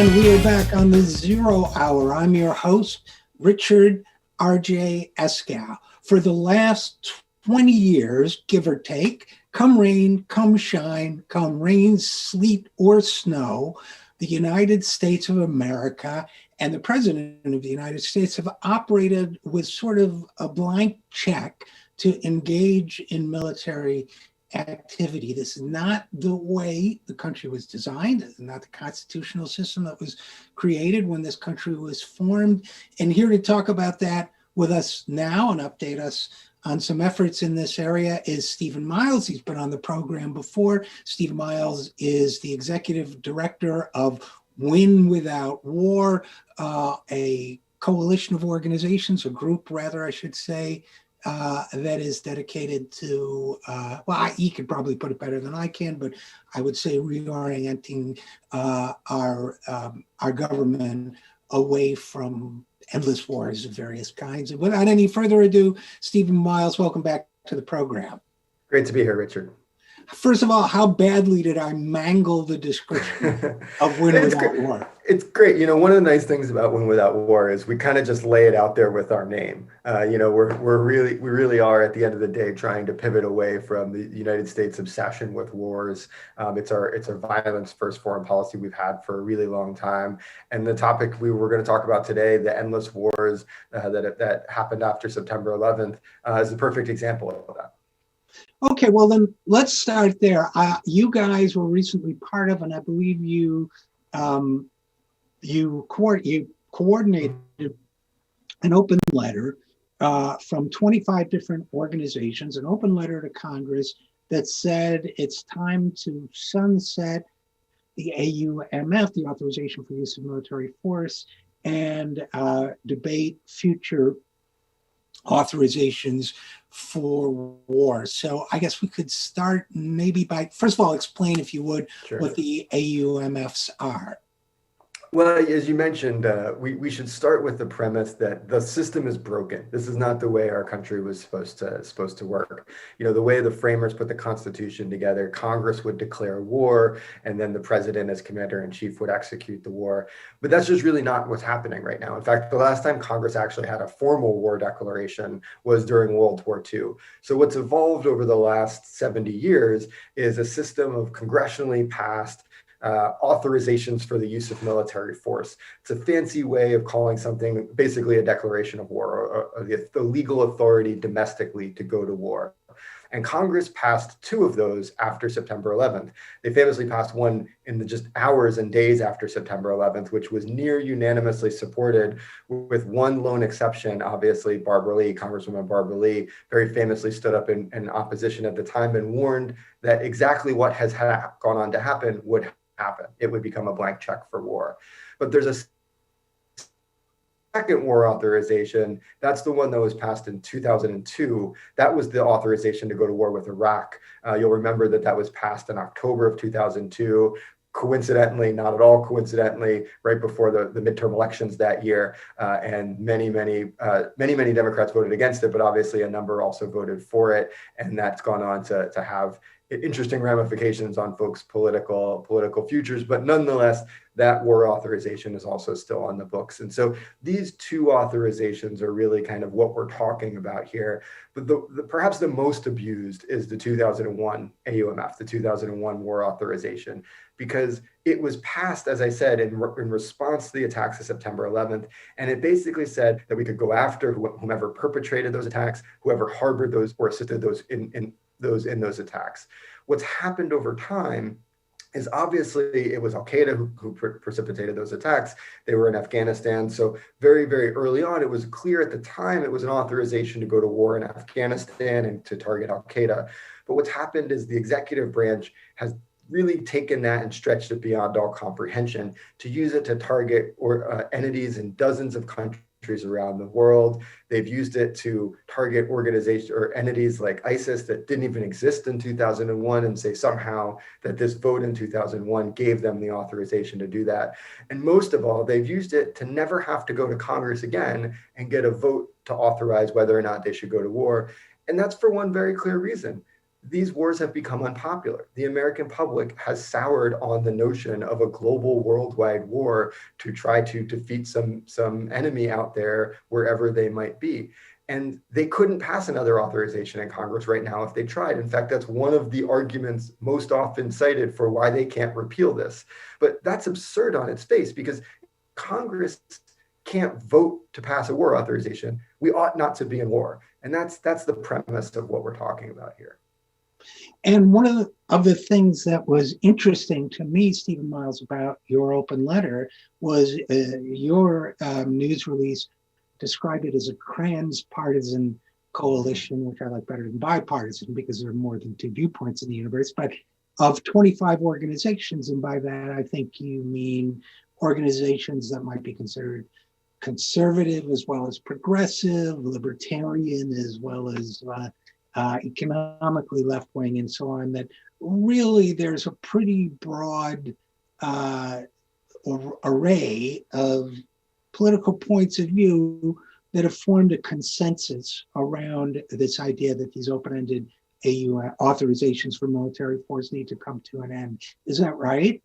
And we are back on the Zero Hour. I'm your host, Richard RJ Eskow. For the last 20 years, give or take, come rain, come shine, come rain, sleet, or snow, the United States of America and the President of the United States have operated with sort of a blank check to engage in military activity. This is not the way the country was designed. This is not the constitutional system that was created when this country was formed. And here to talk about that with us now and update us on some efforts in this area is Stephen Miles. He's been on the program before. Stephen Miles is the executive director of Win Without War, a coalition of organizations, a group rather, I should say, that is dedicated to, he could probably put it better than I can, but I would say reorienting our government away from endless wars of various kinds. And without any further ado, Stephen Miles, welcome back to the program. Great to be here, Richard. First of all, how badly did I mangle the description of Win Without War? It's great. You know, one of the nice things about Win Without War is we kind of just lay it out there with our name. We really are at the end of the day trying to pivot away from the United States' obsession with wars. It's our violence first foreign policy we've had for a really long time. And the topic we were going to talk about today, the endless wars that happened after September 11th, is the perfect example of that. Okay, well then let's start there. You guys were recently part of, and I believe you coordinated an open letter from 25 different organizations, an open letter to Congress that said it's time to sunset the AUMF, the Authorization for Use of Military Force, and debate future authorizations for war. So I guess we could start maybe by, first of all, explain, if you would, Sure. What the AUMFs are. Well, as you mentioned, we should start with the premise that the system is broken. This is not the way our country was supposed to work. You know, the way the framers put the Constitution together, Congress would declare war, and then the president as commander-in-chief would execute the war. But that's just really not what's happening right now. In fact, the last time Congress actually had a formal war declaration was during World War II. So what's evolved over the last 70 years is a system of congressionally passed authorizations for the use of military force. It's a fancy way of calling something basically a declaration of war, or the legal authority domestically to go to war. And Congress passed two of those after September 11th. They famously passed one in the just hours and days after September 11th, which was near unanimously supported, with one lone exception. Obviously, Barbara Lee, Congresswoman Barbara Lee, very famously stood up in opposition at the time and warned that exactly what has gone on to happen would happen. It would become a blank check for war. But there's a second war authorization. That's the one that was passed in 2002. That was the authorization to go to war with Iraq. You'll remember that was passed in October of 2002. Coincidentally, not at all coincidentally, right before the midterm elections that year, and many Democrats voted against it, but obviously a number also voted for it, and that's gone on to have interesting ramifications on folks' political futures. But nonetheless, that war authorization is also still on the books. And so these two authorizations are really kind of what we're talking about here. But perhaps the most abused is the 2001 AUMF, the 2001 war authorization, because it was passed, as I said, in response to the attacks of September 11th. And it basically said that we could go after whomever perpetrated those attacks, whoever harbored those or assisted those in those attacks. What's happened over time is obviously it was Al-Qaeda who precipitated those attacks. They were in Afghanistan. So very, very early on, it was clear at the time it was an authorization to go to war in Afghanistan and to target Al-Qaeda. But what's happened is the executive branch has really taken that and stretched it beyond all comprehension to use it to target entities in dozens of countries around the world. They've used it to target organizations or entities like ISIS that didn't even exist in 2001 and say somehow that this vote in 2001 gave them the authorization to do that. And most of all, they've used it to never have to go to Congress again and get a vote to authorize whether or not they should go to war. And that's for one very clear reason. these wars have become unpopular. The American public has soured on the notion of a global worldwide war to try to defeat some enemy out there wherever they might be. And they couldn't pass another authorization in Congress right now if they tried. In fact, that's one of the arguments most often cited for why they can't repeal this. But that's absurd on its face, because Congress can't vote to pass a war authorization. We ought not to be in war. And that's the premise of what we're talking about here. And one of the things that was interesting to me, Stephen Miles, about your open letter was your news release described it as a transpartisan coalition, which I like better than bipartisan because there are more than two viewpoints in the universe, but of 25 organizations. And by that, I think you mean organizations that might be considered conservative as well as progressive, libertarian as well as economically left-wing and so on, that really there's a pretty broad array of political points of view that have formed a consensus around this idea that these open-ended AU authorizations for military force need to come to an end. Is that right?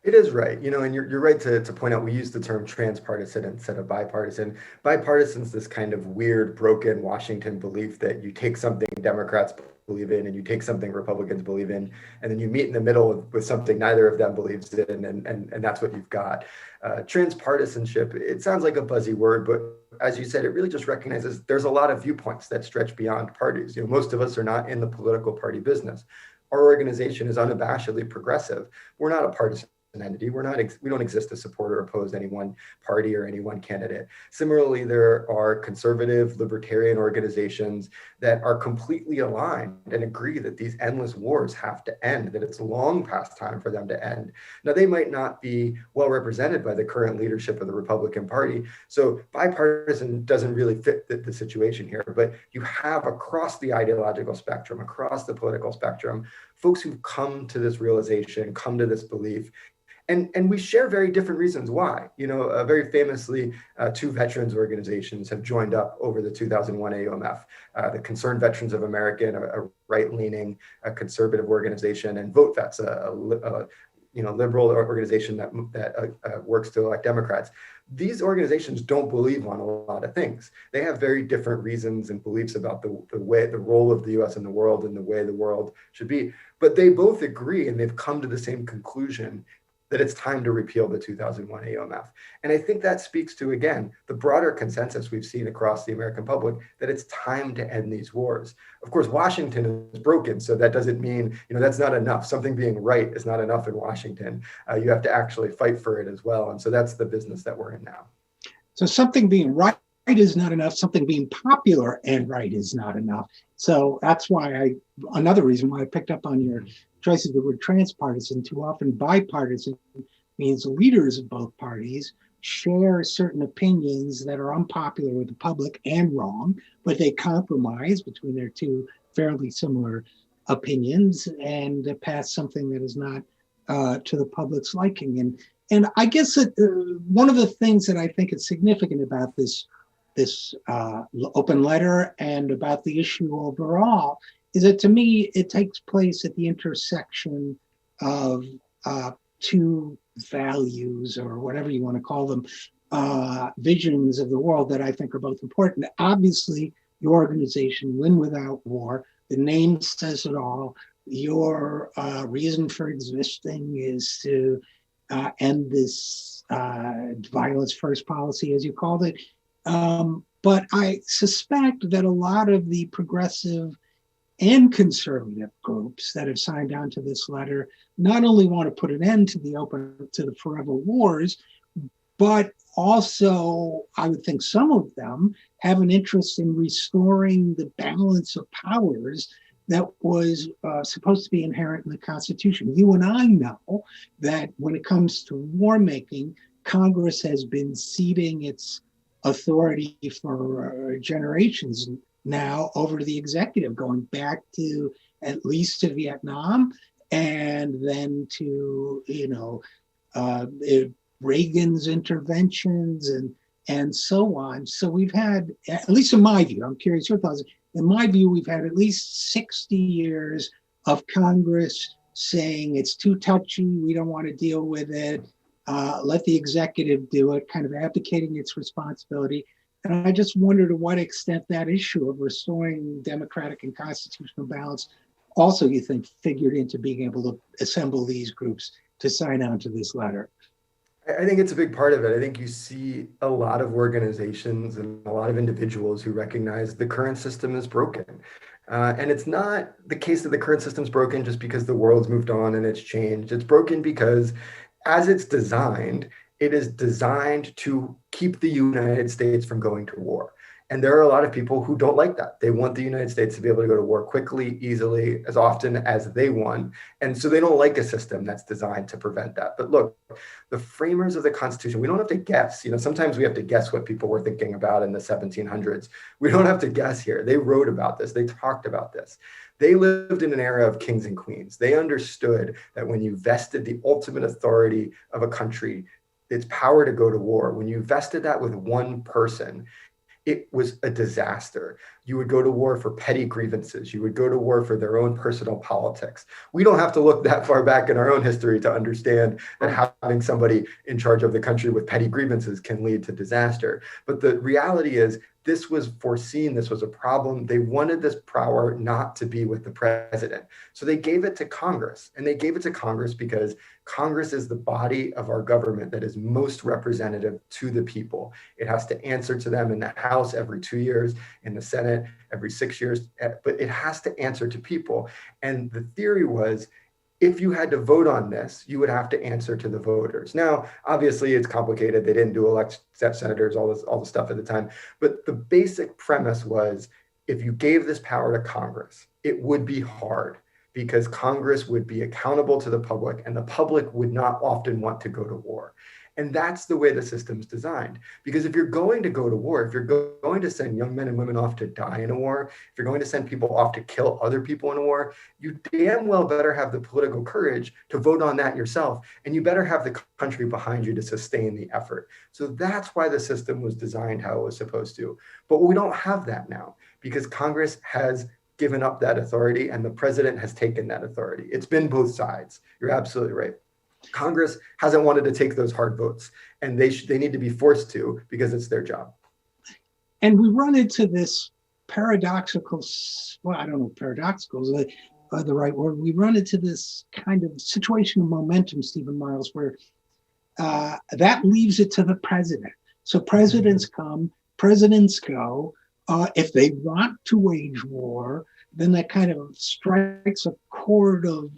It is right, and you're right to point out we use the term transpartisan instead of bipartisan. Bipartisan is this kind of weird, broken Washington belief that you take something Democrats believe in and you take something Republicans believe in, and then you meet in the middle with something neither of them believes in, and that's what you've got. Transpartisanship, it sounds like a buzzy word, but as you said, it really just recognizes there's a lot of viewpoints that stretch beyond parties. Most of us are not in the political party business. Our organization is unabashedly progressive. We're not a partisan entity. We don't exist to support or oppose any one party or any one candidate. Similarly, there are conservative libertarian organizations that are completely aligned and agree that these endless wars have to end, that it's long past time for them to end. Now, they might not be well represented by the current leadership of the Republican Party, so bipartisan doesn't really fit the situation here, but you have across the ideological spectrum, across the political spectrum, folks who've come to this realization, come to this belief. And we share very different reasons why. Very famously, two veterans organizations have joined up over the 2001 AUMF. The Concerned Veterans of America, a right-leaning conservative organization, and Vote Vets, a liberal organization that works to elect Democrats. These organizations don't believe on a lot of things. They have very different reasons and beliefs about the role of the U.S. in the world and the way the world should be. But they both agree, and they've come to the same conclusion, that it's time to repeal the 2001 AUMF. And I think that speaks to, again, the broader consensus we've seen across the American public that it's time to end these wars. Of course, Washington is broken, so that doesn't mean, that's not enough. Something being right is not enough in Washington. You have to actually fight for it as well. And so that's the business that we're in now. So something being right is not enough. Something being popular and right is not enough. So that's why another reason why I picked up on your choice of the word transpartisan. Too often bipartisan means leaders of both parties share certain opinions that are unpopular with the public and wrong, but they compromise between their two fairly similar opinions and pass something that is not to the public's liking. And I guess that one of the things that I think is significant about this open letter and about the issue overall is that, to me, it takes place at the intersection of two values, or whatever you want to call them, visions of the world that I think are both important. Obviously, your organization, Win Without War, the name says it all. Your reason for existing is to end this violence first policy, as you called it. But I suspect that a lot of the progressive and conservative groups that have signed on to this letter not only want to put an end to the forever wars, but also, I would think some of them have an interest in restoring the balance of powers that was supposed to be inherent in the Constitution. You and I know that when it comes to war making, Congress has been ceding its authority for generations now over to the executive, going back to at least to Vietnam, and then to Reagan's interventions and so on. So we've had, at least in my view, I'm curious your thoughts, in my view, we've had at least 60 years of Congress saying it's too touchy, we don't want to deal with it, let the executive do it, kind of abdicating its responsibility. And I just wonder to what extent that issue of restoring democratic and constitutional balance also, you think, figured into being able to assemble these groups to sign on to this letter. I think it's a big part of it. I think you see a lot of organizations and a lot of individuals who recognize the current system is broken. And it's not the case that the current system's broken just because the world's moved on and it's changed. It's broken because as it's designed, it is designed to keep the United States from going to war. And there are a lot of people who don't like that. They want the United States to be able to go to war quickly, easily, as often as they want. And so they don't like a system that's designed to prevent that. But look, the framers of the Constitution, we don't have to guess. Sometimes we have to guess what people were thinking about in the 1700s. We don't have to guess here. They wrote about this. They talked about this. They lived in an era of kings and queens. They understood that when you vested the ultimate authority of a country, its power to go to war, when you vested that with one person, it was a disaster. You would go to war for petty grievances. You would go to war for their own personal politics. We don't have to look that far back in our own history to understand that having somebody in charge of the country with petty grievances can lead to disaster. But the reality is, this was foreseen. This was a problem. They wanted this power not to be with the president. So they gave it to Congress. And they gave it to Congress because Congress is the body of our government that is most representative to the people. It has to answer to them in the House every 2 years, in the Senate every 6 years, but it has to answer to people. And the theory was, if you had to vote on this, you would have to answer to the voters. Now, obviously, it's complicated. They didn't do elect senators, all the stuff at the time. But the basic premise was, if you gave this power to Congress, it would be hard because Congress would be accountable to the public, and the public would not often want to go to war. And that's the way the system's designed. Because if you're going to go to war, if you're going to send young men and women off to die in a war, if you're going to send people off to kill other people in a war, you damn well better have the political courage to vote on that yourself. And you better have the country behind you to sustain the effort. So that's why the system was designed how it was supposed to. But we don't have that now because Congress has given up that authority and the president has taken that authority. It's been both sides. You're absolutely right. Congress hasn't wanted to take those hard votes, and they need to be forced to because it's their job. And we run into this paradoxical, well, I don't know if paradoxical is the right word. We run into this kind of situation of momentum, Stephen Miles, where that leaves it to the president. So presidents come, presidents go. If they want to wage war, then that kind of strikes a chord of,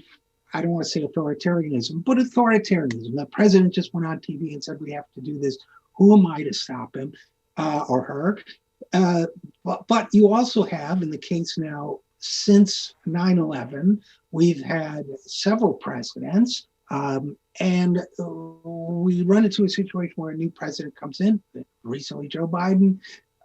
I don't want to say authoritarianism, but authoritarianism. The president just went on TV and said, we have to do this. Who am I to stop him or her? But you also have, in the case now, since 9/11, we've had several presidents, and we run into a situation where a new president comes in, recently Joe Biden.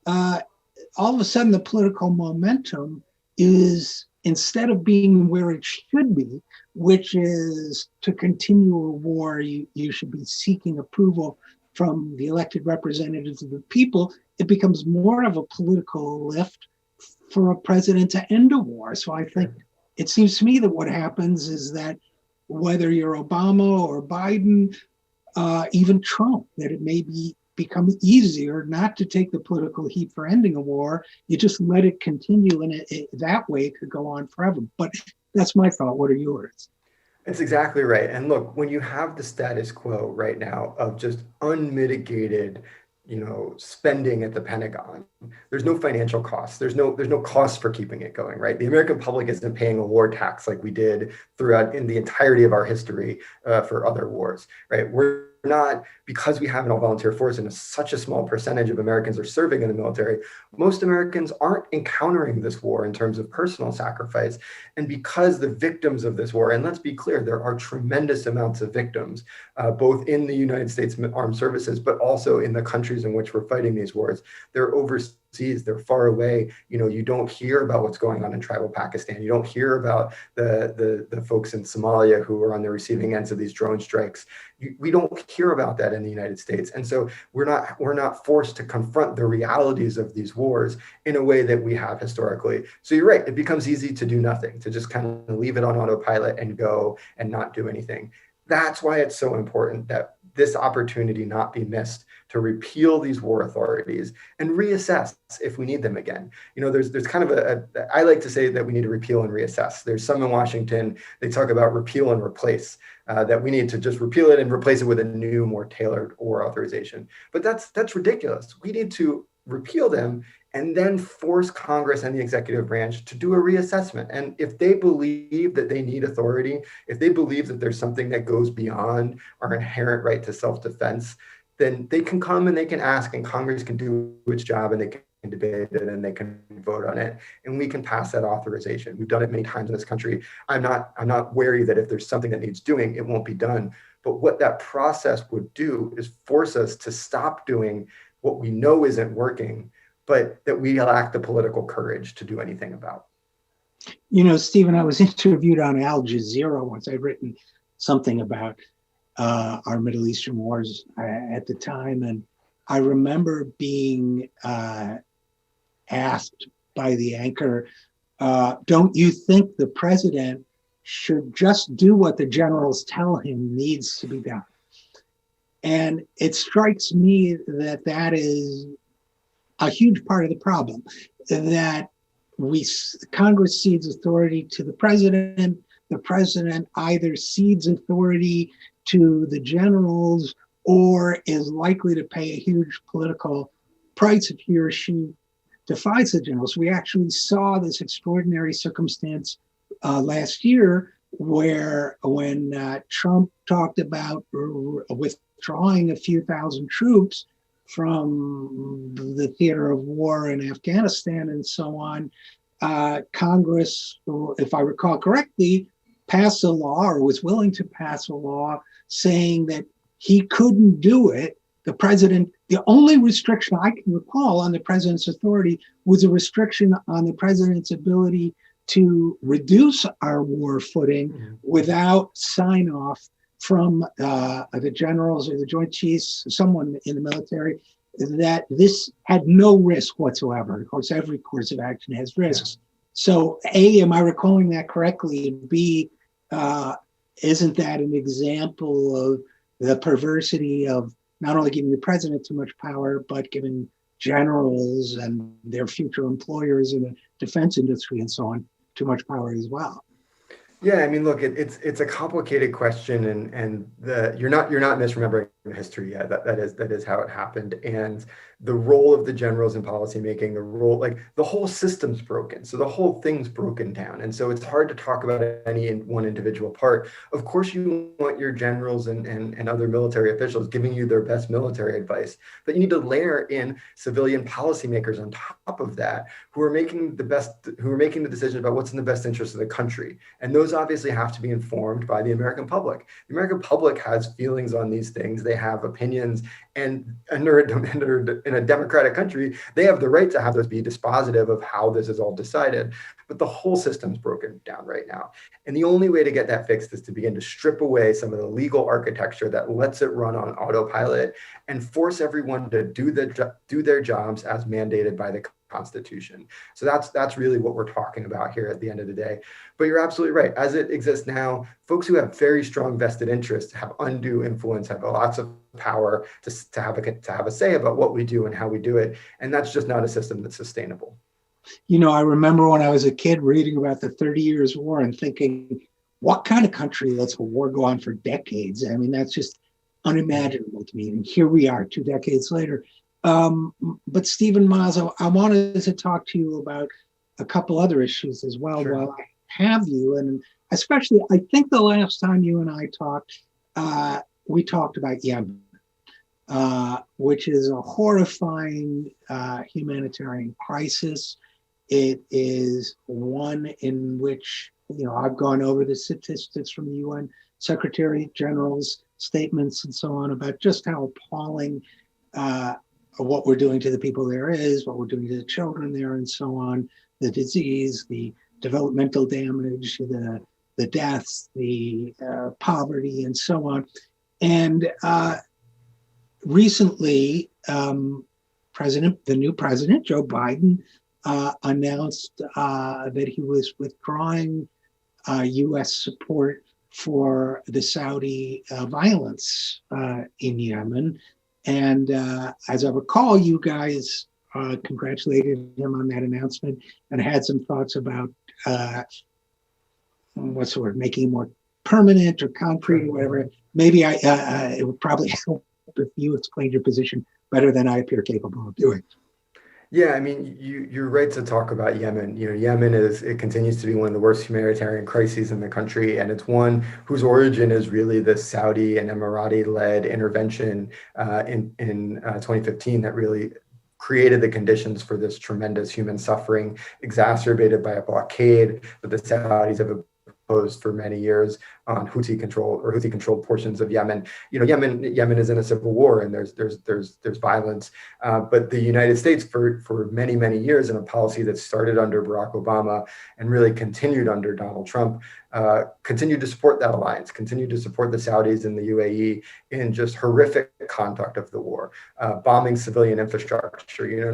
All of a sudden, the political momentum is, instead of being where it should be, which is to continue a war, you should be seeking approval from the elected representatives of the people. It becomes more of a political lift for a president to end a war. So I think it seems to me that what happens is that whether you're Obama or Biden, even Trump, that it may become easier not to take the political heat for ending a war. You just let it continue, and that way it could go on forever. But that's my thought. What are yours? It's exactly right. And look, when you have the status quo right now of just unmitigated, spending at the Pentagon, there's no financial costs. There's no cost for keeping it going, right? The American public isn't paying a war tax like we did throughout in the entirety of our history for other wars, right? We're not, because we have an all-volunteer force and such a small percentage of Americans are serving in the military, most Americans aren't encountering this war in terms of personal sacrifice. And because the victims of this war, and let's be clear, there are tremendous amounts of victims, both in the United States Armed Services, but also in the countries in which we're fighting these wars. There are over overseas. They're far away. You don't hear about what's going on in tribal Pakistan. You don't hear about the folks in Somalia who are on the receiving ends of these drone strikes. We don't hear about that in the United States. And so we're not forced to confront the realities of these wars in a way that we have historically. So you're right, it becomes easy to do nothing, to just kind of leave it on autopilot and go and not do anything. That's why it's so important that this opportunity not be missed to repeal these war authorities and reassess if we need them again. There's kind of I like to say that we need to repeal and reassess. There's some in Washington, they talk about repeal and replace, that we need to just repeal it and replace it with a new, more tailored war authorization. But that's ridiculous. We need to repeal them and then force Congress and the executive branch to do a reassessment. And if they believe that they need authority, if they believe that there's something that goes beyond our inherent right to self-defense, then they can come and they can ask, and Congress can do its job, and they can debate it, and they can vote on it, and we can pass that authorization. We've done it many times in this country. I'm not wary that if there's something that needs doing, it won't be done. But what that process would do is force us to stop doing what we know isn't working, but that we lack the political courage to do anything about. Stephen, I was interviewed on Al Jazeera once. I'd written something about our Middle Eastern wars at the time. And I remember being asked by the anchor, don't you think the president should just do what the generals tell him needs to be done? And it strikes me that is a huge part of the problem, that Congress cedes authority to the president either cedes authority to the generals or is likely to pay a huge political price if he or she defies the generals. We actually saw this extraordinary circumstance last year when Trump talked about withdrawing a few thousand troops from the theater of war in Afghanistan and so on. Congress, if I recall correctly, passed a law or was willing to pass a law saying that he couldn't do it. The only restriction I can recall on the president's authority was a restriction on the president's ability to reduce our war footing without sign off from the generals or the Joint Chiefs, someone in the military, that this had no risk whatsoever. Of course, every course of action has risks. So A, am I recalling that correctly? B, isn't that an example of the perversity of not only giving the president too much power, but giving generals and their future employers in the defense industry and so on too much power as well? Yeah, I mean, look, it's a complicated question, and you're not misremembering history yet. That is how it happened, and the role of the generals in policymaking, the whole system's broken, so the whole thing's broken down, and so it's hard to talk about any one individual part. Of course, you want your generals and other military officials giving you their best military advice, but you need to layer in civilian policymakers on top of that who are making the decision about what's in the best interest of the country, and those obviously have to be informed by the American public. The American public has feelings on these things. They have opinions, and in a democratic country, they have the right to have those be dispositive of how this is all decided. But the whole system's broken down right now. And the only way to get that fixed is to begin to strip away some of the legal architecture that lets it run on autopilot and force everyone to do their jobs as mandated by the Constitution. So that's really what we're talking about here at the end of the day. But you're absolutely right. As it exists now, folks who have very strong vested interests have undue influence, have lots of power to have a say about what we do and how we do it. And that's just not a system that's sustainable. I remember when I was a kid reading about the 30 Years' War and thinking, what kind of country lets a war go on for decades? I mean, that's just unimaginable to me. And here we are 2 decades later. But Stephen Mazzo, I wanted to talk to you about a couple other issues as well. Sure. While I have you, and especially, I think the last time you and I talked, we talked about Yemen, which is a horrifying humanitarian crisis. It is one in which, I've gone over the statistics from the UN Secretary General's statements and so on about just how appalling what we're doing to the people there is, what we're doing to the children there, and so on, the disease, the developmental damage, the deaths, the poverty, and so on. And recently, the new president, Joe Biden, announced that he was withdrawing U.S. support for the Saudi violence in Yemen. And as I recall, you guys congratulated him on that announcement and had some thoughts about what's the word, making it more permanent or concrete or whatever. Maybe it would probably help if you explained your position better than I appear capable of doing. Yeah, I mean, you're right to talk about Yemen. Yemen it continues to be one of the worst humanitarian crises in the country, and it's one whose origin is really the Saudi and Emirati-led intervention in 2015 that really created the conditions for this tremendous human suffering, exacerbated by a blockade that the Saudis have imposed for many years on Houthi-controlled portions of Yemen. Yemen is in a civil war, and there's violence. But the United States, for many, many years, in a policy that started under Barack Obama and really continued under Donald Trump, continued to support that alliance, continued to support the Saudis and the UAE in just horrific conduct of the war, bombing civilian infrastructure.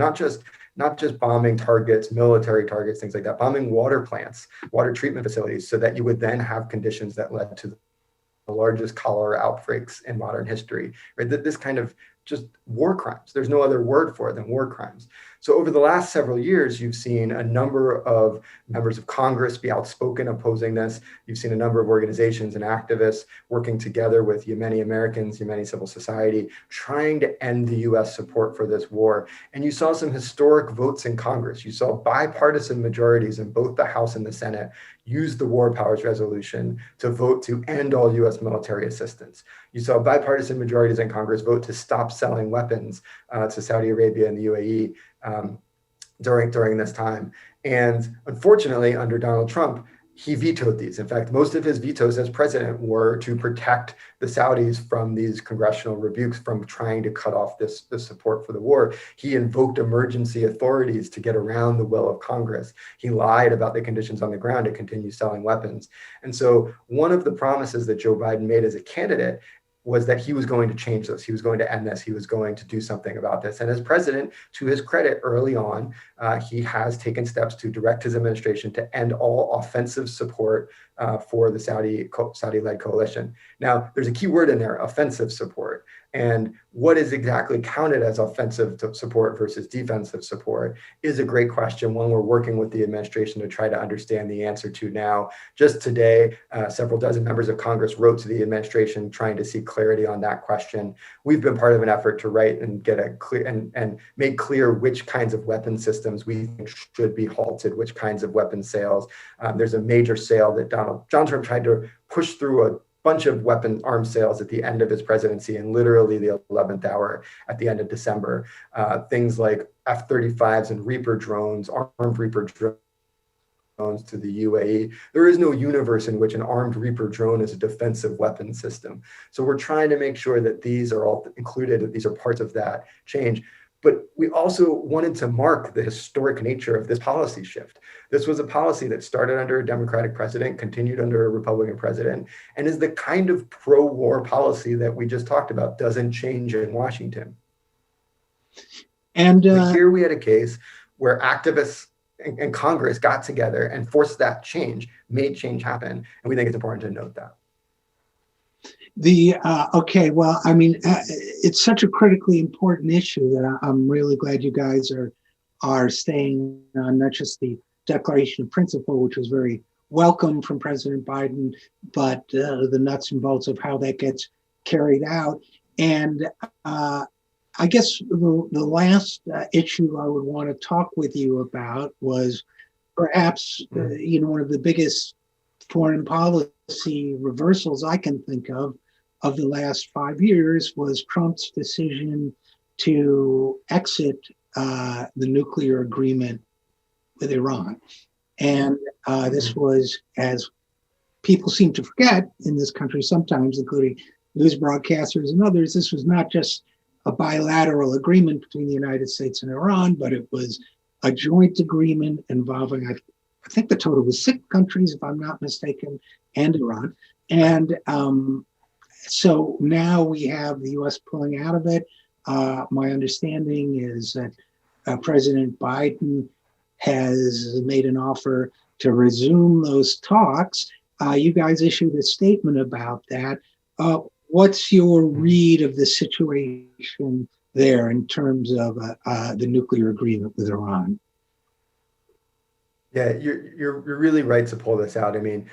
Not just bombing targets, military targets, things like that, bombing water plants, water treatment facilities, so that you would then have conditions that led to the largest cholera outbreaks in modern history, right? This kind of just war crimes. There's no other word for it than war crimes. So over the last several years, you've seen a number of members of Congress be outspoken opposing this. You've seen a number of organizations and activists working together with Yemeni Americans, Yemeni civil society, trying to end the US support for this war. And you saw some historic votes in Congress. You saw bipartisan majorities in both the House and the Senate use the War Powers Resolution to vote to end all US military assistance. You saw bipartisan majorities in Congress vote to stop selling weapons to Saudi Arabia and the UAE during this time. And unfortunately, under Donald Trump, he vetoed these. In fact, most of his vetoes as president were to protect the Saudis from these congressional rebukes, from trying to cut off this support for the war. He invoked emergency authorities to get around the will of Congress. He lied about the conditions on the ground to continue selling weapons. And so one of the promises that Joe Biden made as a candidate was that he was going to change this. He was going to end this. He was going to do something about this. And as president, to his credit, early on, he has taken steps to direct his administration to end all offensive support for the Saudi-led coalition. Now, there's a key word in there, offensive support. And what is exactly counted as offensive support versus defensive support is a great question, one we're working with the administration to try to understand the answer to now. Just today, several dozen members of Congress wrote to the administration trying to seek clarity on that question. We've been part of an effort to write and get a clear and make clear which kinds of weapon systems we think should be halted, which kinds of weapon sales. There's a major sale that John Trump tried to push through a bunch of arms sales at the end of his presidency, and literally the 11th hour at the end of December. Things like F-35s and Reaper drones, armed Reaper drones to the UAE. There is no universe in which an armed Reaper drone is a defensive weapon system. So we're trying to make sure that these are all included, that these are parts of that change. But we also wanted to mark the historic nature of this policy shift. This was a policy that started under a Democratic president, continued under a Republican president, and is the kind of pro-war policy that we just talked about doesn't change in Washington. And here we had a case where activists and Congress got together and forced that change, made change happen. And we think it's important to note that. Okay, well, I mean, it's such a critically important issue that I'm really glad you guys are staying on not just the Declaration of Principle, which was very welcome from President Biden, but the nuts and bolts of how that gets carried out. And I guess the last issue I would want to talk with you about was perhaps, one of the biggest foreign policy reversals I can think of the last 5 years was Trump's decision to exit the nuclear agreement with Iran. And this was, as people seem to forget in this country sometimes, including news broadcasters and others, this was not just a bilateral agreement between the United States and Iran, but it was a joint agreement involving, I think the total was 6 countries, if I'm not mistaken, and Iran. And so now we have the U.S. pulling out of it. My understanding is that President Biden has made an offer to resume those talks. You guys issued a statement about that. What's your read of the situation there in terms of the nuclear agreement with Iran? Yeah, you're really right to pull this out. I mean,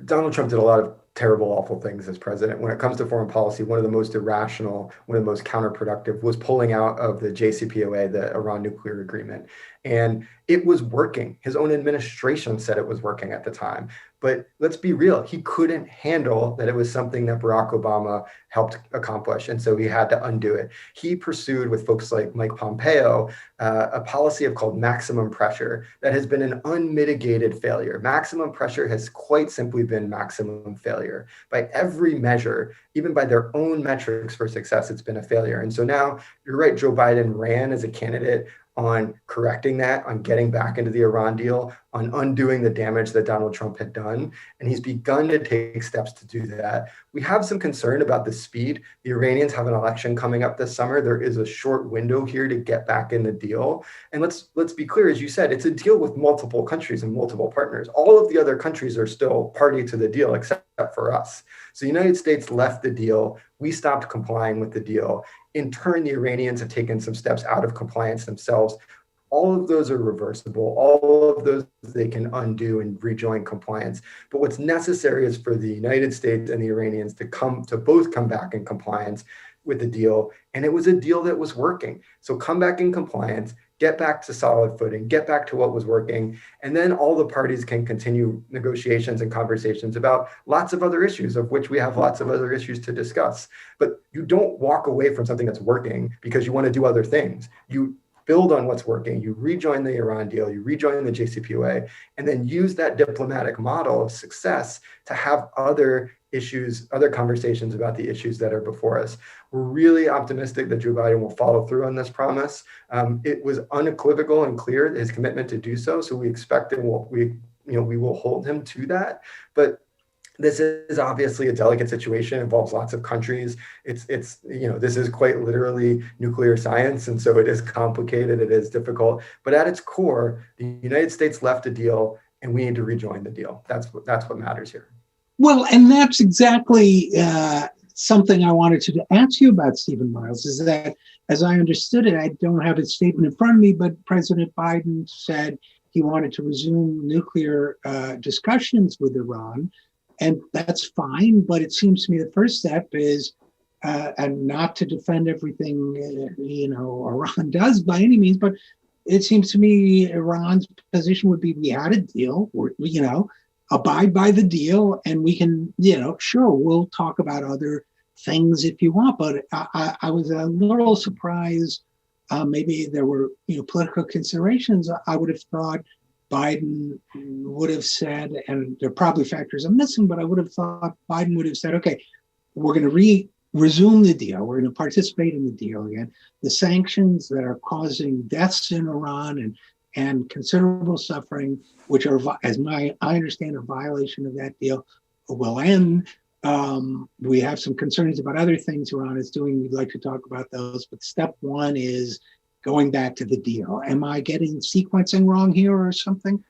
Donald Trump did a lot of terrible, awful things as president. When it comes to foreign policy, one of the most irrational, one of the most counterproductive was pulling out of the JCPOA, the Iran nuclear agreement. And it was working. His own administration said it was working at the time. But let's be real, he couldn't handle that it was something that Barack Obama helped accomplish. And so he had to undo it. He pursued, with folks like Mike Pompeo, a policy called maximum pressure that has been an unmitigated failure. Maximum pressure has quite simply been maximum failure. By every measure, even by their own metrics for success, it's been a failure. And so now, you're right, Joe Biden ran as a candidate on correcting that, on getting back into the Iran deal, on undoing the damage that Donald Trump had done. And he's begun to take steps to do that. We have some concern about the speed. The Iranians have an election coming up this summer. There is a short window here to get back in the deal. And let's be clear, as you said, it's a deal with multiple countries and multiple partners. All of the other countries are still party to the deal, except for us. So the United States left the deal. We stopped complying with the deal. In turn, the Iranians have taken some steps out of compliance themselves. All of those are reversible. All of those they can undo and rejoin compliance. But what's necessary is for the United States and the Iranians to both come back in compliance with the deal. And it was a deal that was working. So come back in compliance, get back to solid footing, get back to what was working, and then all the parties can continue negotiations and conversations about lots of other issues, of which we have lots of other issues to discuss. But you don't walk away from something that's working because you want to do other things. You build on what's working, you rejoin the Iran deal, you rejoin the JCPOA, and then use that diplomatic model of success to have other issues, other conversations about the issues that are before us. We're really optimistic that Joe Biden will follow through on this promise. It was unequivocal and clear, his commitment to do so. So we expect that we will hold him to that. But this is obviously a delicate situation, involves lots of countries. This is quite literally nuclear science. And so it is complicated, it is difficult. But at its core, the United States left a deal and we need to rejoin the deal. That's what matters here. Well, and that's exactly something I wanted to ask you about, Stephen Miles, is that, as I understood it, I don't have his statement in front of me, but President Biden said he wanted to resume nuclear discussions with Iran. And that's fine, but it seems to me the first step is, and not to defend everything, Iran does by any means, but it seems to me Iran's position would be, we had a deal, abide by the deal, and we can, sure, we'll talk about other things if you want. But I was a little surprised. Maybe there were, political considerations. I would have thought Biden would have said, and there are probably factors I'm missing, but I would have thought Biden would have said, okay, we're going to resume the deal. We're going to participate in the deal again. The sanctions that are causing deaths in Iran and considerable suffering, which are, as I understand, a violation of that deal, will end. We have some concerns about other things Iran is doing. We'd like to talk about those. But step one is going back to the deal. Am I getting sequencing wrong here or something?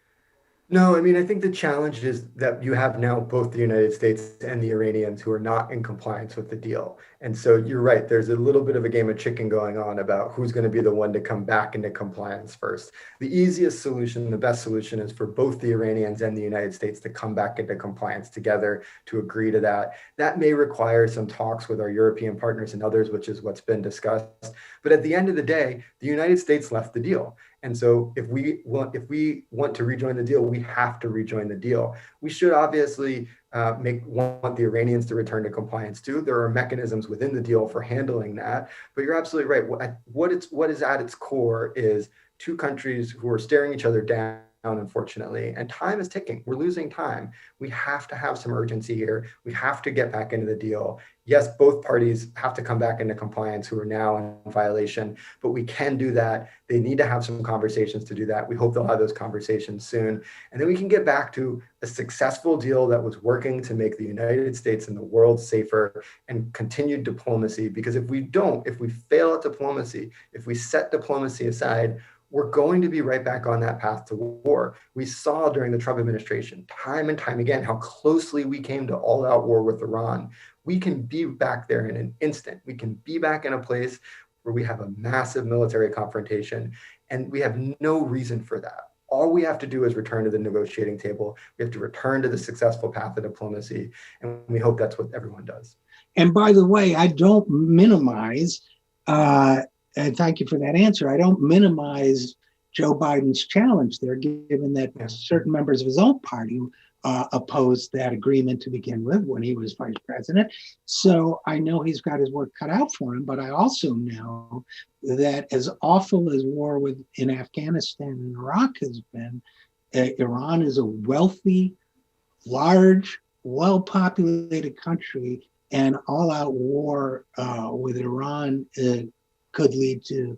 No, I mean, I think the challenge is that you have now both the United States and the Iranians who are not in compliance with the deal. And so you're right, there's a little bit of a game of chicken going on about who's going to be the one to come back into compliance first. The easiest solution, the best solution, is for both the Iranians and the United States to come back into compliance together, to agree to that. That may require some talks with our European partners and others, which is what's been discussed. But at the end of the day, the United States left the deal. And so if we want to rejoin the deal, we have to rejoin the deal. We should obviously want the Iranians to return to compliance too. There are mechanisms within the deal for handling that. But you're absolutely right. What is at its core is two countries who are staring each other down unfortunately, and time is ticking. We're losing time. We have to have some urgency here. We have to get back into the deal. Yes, both parties have to come back into compliance who are now in violation, but we can do that. They need to have some conversations to do that. We hope they'll have those conversations soon. And then we can get back to a successful deal that was working to make the United States and the world safer and continued diplomacy. Because if we don't, if we fail at diplomacy, if we set diplomacy aside, we're going to be right back on that path to war. We saw during the Trump administration, time and time again, how closely we came to all-out war with Iran. We can be back there in an instant. We can be back in a place where we have a massive military confrontation, and we have no reason for that. All we have to do is return to the negotiating table. We have to return to the successful path of diplomacy, and we hope that's what everyone does. And by the way, I don't minimize, and thank you for that answer, I don't minimize Joe Biden's challenge there, given that certain members of his own party opposed that agreement to begin with when he was vice president. So I know he's got his work cut out for him, but I also know that as awful as war in Afghanistan and Iraq has been, Iran is a wealthy, large, well-populated country, and all-out war with Iran could lead to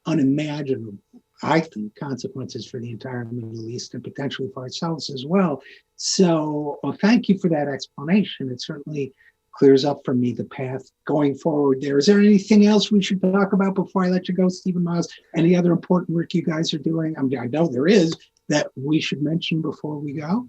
unimaginable, I think, consequences for the entire Middle East and potentially for ourselves as well. So thank you for that explanation. It certainly clears up for me the path going forward there. Is there anything else we should talk about before I let you go, Stephen Miles? Any other important work you guys are doing? I mean, I know there is, that we should mention before we go.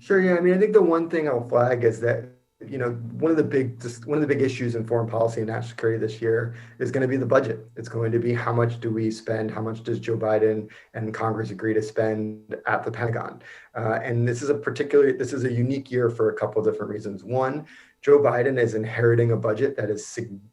Sure. Yeah. I mean, I think the one thing I'll flag is that, you know, one of the big issues in foreign policy and national security this year is going to be the budget. It's going to be how much do we spend? How much does Joe Biden and Congress agree to spend at the Pentagon? And this is a unique year for a couple of different reasons. One, Joe Biden is inheriting a budget that is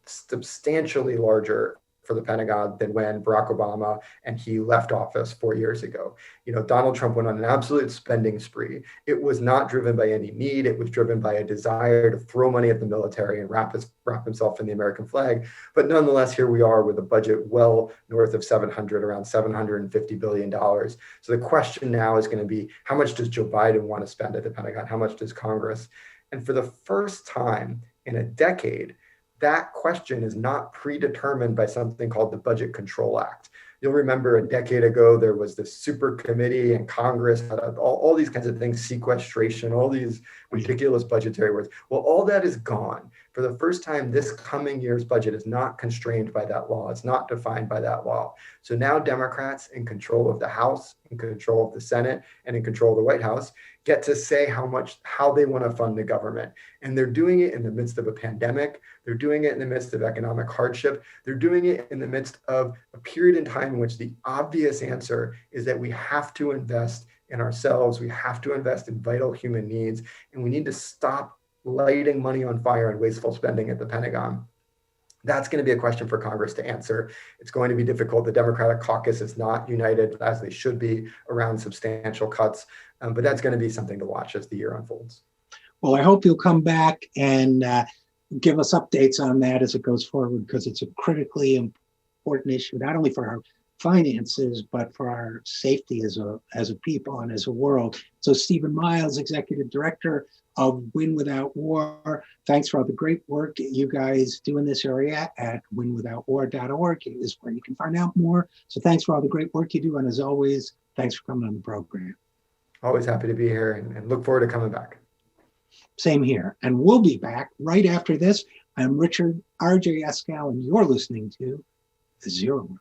substantially larger for the Pentagon than when Barack Obama and he left office 4 years ago. You know, Donald Trump went on an absolute spending spree. It was not driven by any need. It was driven by a desire to throw money at the military and wrap himself in the American flag. But nonetheless, here we are with a budget well north of around $750 billion. So the question now is going to be, how much does Joe Biden want to spend at the Pentagon? How much does Congress? And for the first time in a decade, that question is not predetermined by something called the Budget Control Act. You'll remember a decade ago, there was this super committee and Congress had all these kinds of things, sequestration, all these ridiculous budgetary words. Well, all that is gone. For the first time, this coming year's budget is not constrained by that law. It's not defined by that law. So now Democrats in control of the House, in control of the Senate, and in control of the White House get to say how they want to fund the government. And they're doing it in the midst of a pandemic. They're doing it in the midst of economic hardship. They're doing it in the midst of a period in time in which the obvious answer is that we have to invest in ourselves. We have to invest in vital human needs. And we need to stop lighting money on fire and wasteful spending at the Pentagon. That's going to be a question for Congress to answer. It's going to be difficult. The Democratic caucus is not united, as they should be, around substantial cuts. But that's going to be something to watch as the year unfolds. Well, I hope you'll come back and give us updates on that as it goes forward, because it's a critically important issue, not only for our finances, but for our safety as a people and as a world. So Stephen Miles, Executive Director of Win Without War, thanks for all the great work you guys do in this area at winwithoutwar.org is where you can find out more. So thanks for all the great work you do. And as always, thanks for coming on the program. Always happy to be here and look forward to coming back. Same here. And we'll be back right after this. I'm Richard RJ Eskow, and you're listening to The Zero Hour.